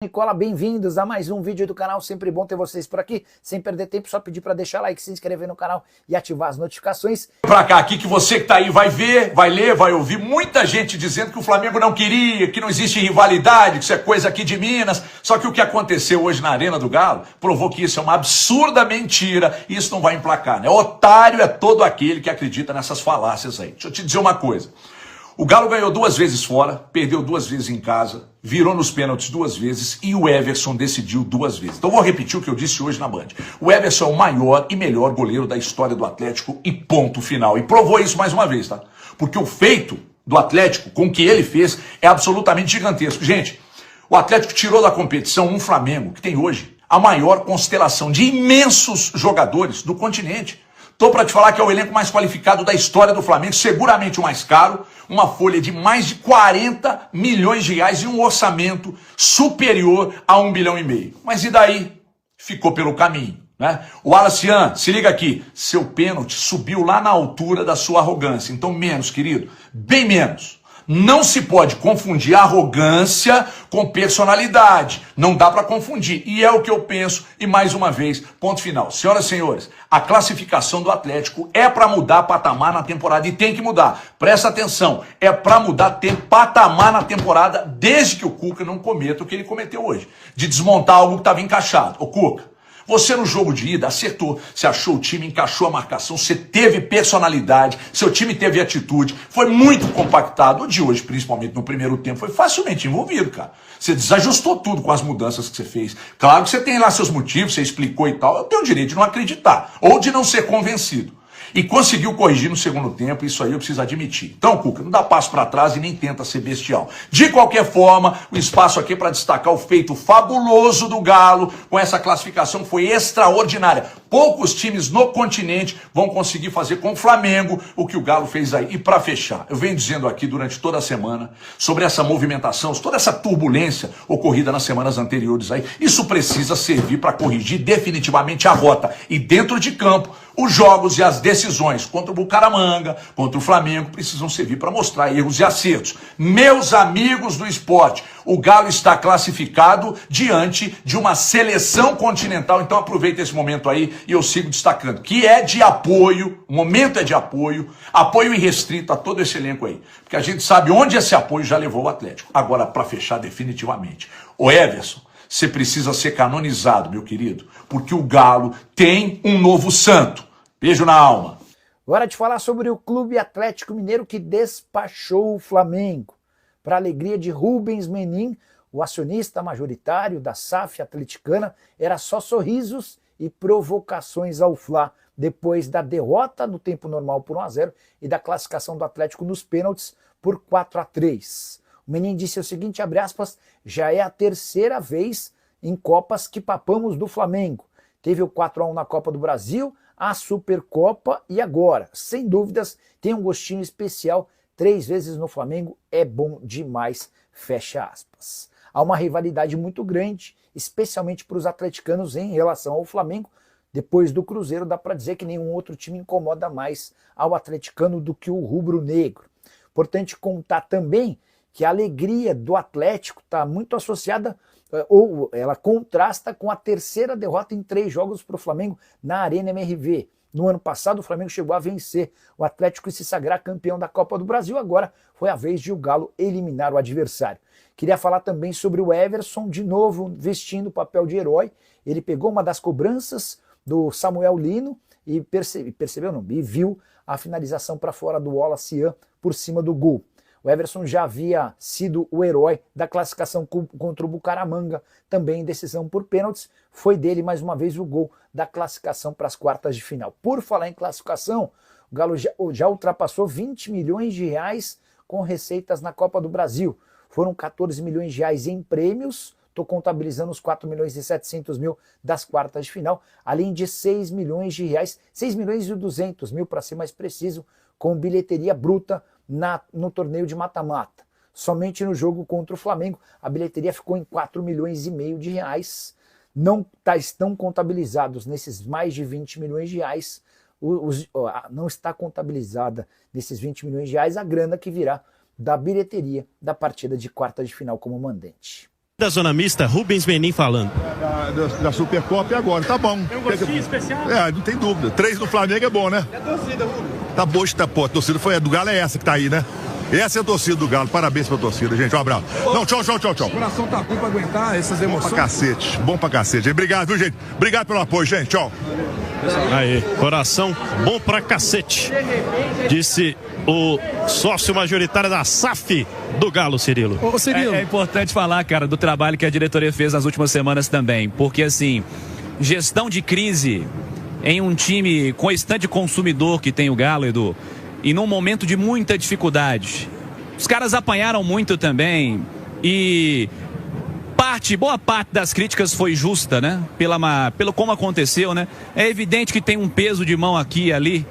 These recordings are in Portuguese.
Nicola, bem-vindos a mais um vídeo do canal, sempre bom ter vocês por aqui, sem perder tempo, só pedir para deixar like, se inscrever no canal e ativar as notificações. Pra cá, aqui que você que tá aí vai ver, vai ler, vai ouvir muita gente dizendo que o Flamengo não queria, que não existe rivalidade, que isso é coisa aqui de Minas, só que o que aconteceu hoje na Arena do Galo provou que isso é uma absurda mentira e isso não vai emplacar, né? Otário é todo aquele que acredita nessas falácias aí. Deixa eu te dizer uma coisa. O Galo ganhou 2 vezes fora, perdeu 2 vezes em casa, virou nos pênaltis 2 vezes e o Everson decidiu 2 vezes. Então vou repetir o que eu disse hoje na Band. O Everson é o maior e melhor goleiro da história do Atlético e ponto final. E provou isso mais uma vez, tá? Porque o feito do Atlético com o que ele fez é absolutamente gigantesco. Gente, o Atlético tirou da competição um Flamengo que tem hoje a maior constelação de imensos jogadores do continente. Tô para te falar que é o elenco mais qualificado da história do Flamengo, seguramente o mais caro, uma folha de mais de 40 milhões de reais e um orçamento superior a 1,5 bilhão. Mas e daí? Ficou pelo caminho, né? O Alacian, se liga aqui, seu pênalti subiu lá na altura da sua arrogância, então menos, querido, bem menos. Não se pode confundir arrogância com personalidade. Não dá para confundir. E é o que eu penso. E mais uma vez, ponto final. Senhoras e senhores, a classificação do Atlético é para mudar patamar na temporada. E tem que mudar. Presta atenção. É para mudar patamar na temporada desde que o Cuca não cometa o que ele cometeu hoje. De desmontar algo que estava encaixado. Ô Cuca, você no jogo de ida acertou, você achou o time, encaixou a marcação, você teve personalidade, seu time teve atitude, foi muito compactado. O de hoje, principalmente no primeiro tempo, foi facilmente envolvido, cara. Você desajustou tudo com as mudanças que você fez. Claro que você tem lá seus motivos, você explicou e tal, eu tenho o direito de não acreditar, ou de não ser convencido. E conseguiu corrigir no segundo tempo, isso aí eu preciso admitir. Então, Cuca, não dá passo para trás e nem tenta ser bestial. De qualquer forma, o espaço aqui é para destacar o feito fabuloso do Galo, com essa classificação que foi extraordinária. Poucos times no continente vão conseguir fazer com o Flamengo o que o Galo fez aí. E para fechar, eu venho dizendo aqui durante toda a semana sobre essa movimentação, toda essa turbulência ocorrida nas semanas anteriores aí. Isso precisa servir para corrigir definitivamente a rota. E dentro de campo, os jogos e as decisões contra o Bucaramanga, contra o Flamengo, precisam servir para mostrar erros e acertos. Meus amigos do esporte, o Galo está classificado diante de uma seleção continental, então aproveita esse momento aí e eu sigo destacando, que é de apoio, o momento é de apoio, apoio irrestrito a todo esse elenco aí, porque a gente sabe onde esse apoio já levou o Atlético. Agora, para fechar definitivamente, o Everson, você precisa ser canonizado, meu querido, porque o Galo tem um novo santo. Beijo na alma. Hora de falar sobre o Clube Atlético Mineiro que despachou o Flamengo. Para a alegria de Rubens Menin, o acionista majoritário da SAF atleticana, era só sorrisos e provocações ao Fla, depois da derrota no tempo normal por 1-0 e da classificação do Atlético nos pênaltis por 4-3. O Menin disse o seguinte, abre aspas, já é a 3ª vez em Copas que papamos do Flamengo. Teve o 4-1 na Copa do Brasil, a Supercopa e agora, sem dúvidas, tem um gostinho especial, 3 vezes no Flamengo é bom demais, fecha aspas. Há uma rivalidade muito grande, especialmente para os atleticanos em relação ao Flamengo. Depois do Cruzeiro dá para dizer que nenhum outro time incomoda mais ao atleticano do que o rubro-negro. Importante contar também que a alegria do Atlético está muito associada, ou ela contrasta com a 3ª derrota em 3 jogos para o Flamengo na Arena MRV. No ano passado o Flamengo chegou a vencer o Atlético e se sagrar campeão da Copa do Brasil, agora foi a vez de o Galo eliminar o adversário. Queria falar também sobre o Everson, de novo vestindo o papel de herói. Ele pegou uma das cobranças do Samuel Lino e viu a finalização para fora do Olacian por cima do gol. O Everson já havia sido o herói da classificação contra o Bucaramanga, também em decisão por pênaltis. Foi dele, mais uma vez, o gol da classificação para as quartas de final. Por falar em classificação, o Galo já ultrapassou 20 milhões de reais com receitas na Copa do Brasil. Foram 14 milhões de reais em prêmios, estou contabilizando os 4 milhões e 700 mil das quartas de final, além de 6 milhões de reais, 6 milhões e 200 mil para ser mais preciso, com bilheteria bruta no torneio de mata-mata. Somente no jogo contra o Flamengo, a bilheteria ficou em 4 milhões e meio de reais. Não estão contabilizados nesses mais de 20 milhões de reais, não está contabilizada nesses 20 milhões de reais a grana que virá da bilheteria da partida de quarta de final como mandante. Da zona mista, Rubens Menin falando. Da Supercopa é agora, tá bom. Tem um gostinho especial? Não tem dúvida. 3 no Flamengo é bom, né? E a torcida, Rubens? Tá boa, a torcida foi a do Galo, é essa que tá aí, né? Essa é a torcida do Galo. Parabéns pra torcida, gente. Um abraço. Não, tchau. O coração tá ruim pra aguentar essas emoções. Bom pra cacete. Obrigado, viu, gente? Obrigado pelo apoio, gente. Tchau. Aí, coração bom pra cacete, disse o sócio majoritário da SAF do Galo, Cirilo. Ô, Cirilo. É importante falar, cara, do trabalho que a diretoria fez nas últimas semanas também, porque assim, gestão de crise em um time com esse tanto de consumidor que tem o Galo, Edu, e num momento de muita dificuldade. Os caras apanharam muito também e boa parte das críticas foi justa, né? Pelo como aconteceu, né? É evidente que tem um peso de mão aqui e ali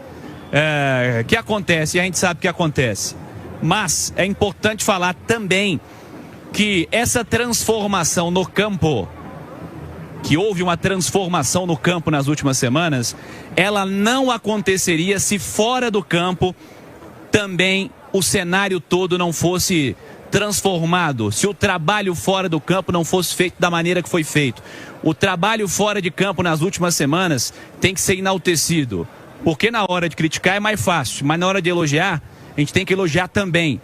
que acontece, e a gente sabe que acontece. Mas é importante falar também que essa transformação no campo, que houve uma transformação no campo nas últimas semanas, ela não aconteceria se fora do campo também o cenário todo não fosse transformado, se o trabalho fora do campo não fosse feito da maneira que foi feito. O trabalho fora de campo nas últimas semanas tem que ser enaltecido, porque na hora de criticar é mais fácil, mas na hora de elogiar, a gente tem que elogiar também.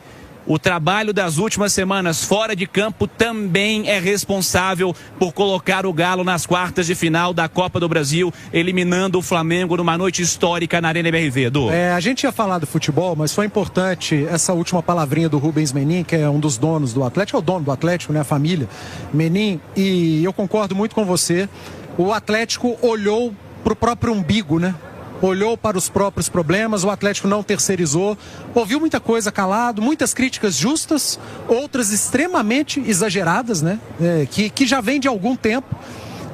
O trabalho das últimas semanas fora de campo também é responsável por colocar o Galo nas quartas de final da Copa do Brasil, eliminando o Flamengo numa noite histórica na Arena MRV, Edu. A gente ia falar do futebol, mas foi importante essa última palavrinha do Rubens Menin, que é um dos donos do Atlético, é o dono do Atlético, né, a família Menin, e eu concordo muito com você. O Atlético olhou para o próprio umbigo, né? Olhou para os próprios problemas, o Atlético não terceirizou, ouviu muita coisa calado, muitas críticas justas, outras extremamente exageradas, né? Que já vem de algum tempo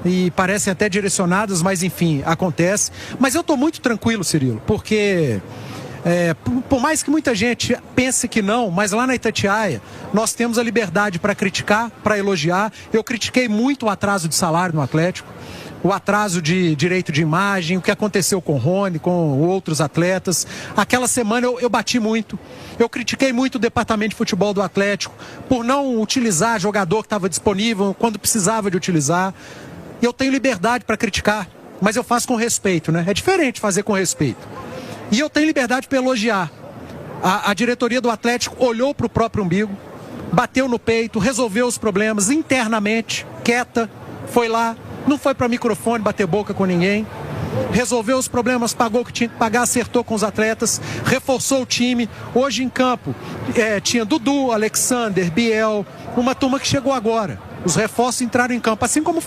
e parecem até direcionadas, mas enfim, acontece. Mas eu estou muito tranquilo, Cirilo, porque por mais que muita gente pense que não, mas lá na Itatiaia nós temos a liberdade para criticar, para elogiar. Eu critiquei muito o atraso de salário no Atlético, o atraso de direito de imagem, o que aconteceu com o Rony, com outros atletas. Aquela semana eu bati muito. Eu critiquei muito o departamento de futebol do Atlético por não utilizar jogador que estava disponível quando precisava de utilizar. E eu tenho liberdade para criticar, mas eu faço com respeito, né? É diferente fazer com respeito. E eu tenho liberdade para elogiar. A diretoria do Atlético olhou para o próprio umbigo, bateu no peito, resolveu os problemas internamente, quieta, foi lá. Não foi para microfone bater boca com ninguém. Resolveu os problemas, pagou o que tinha que pagar, acertou com os atletas, reforçou o time. Hoje em campo tinha Dudu, Alexander, Biel, uma turma que chegou agora. Os reforços entraram em campo, assim como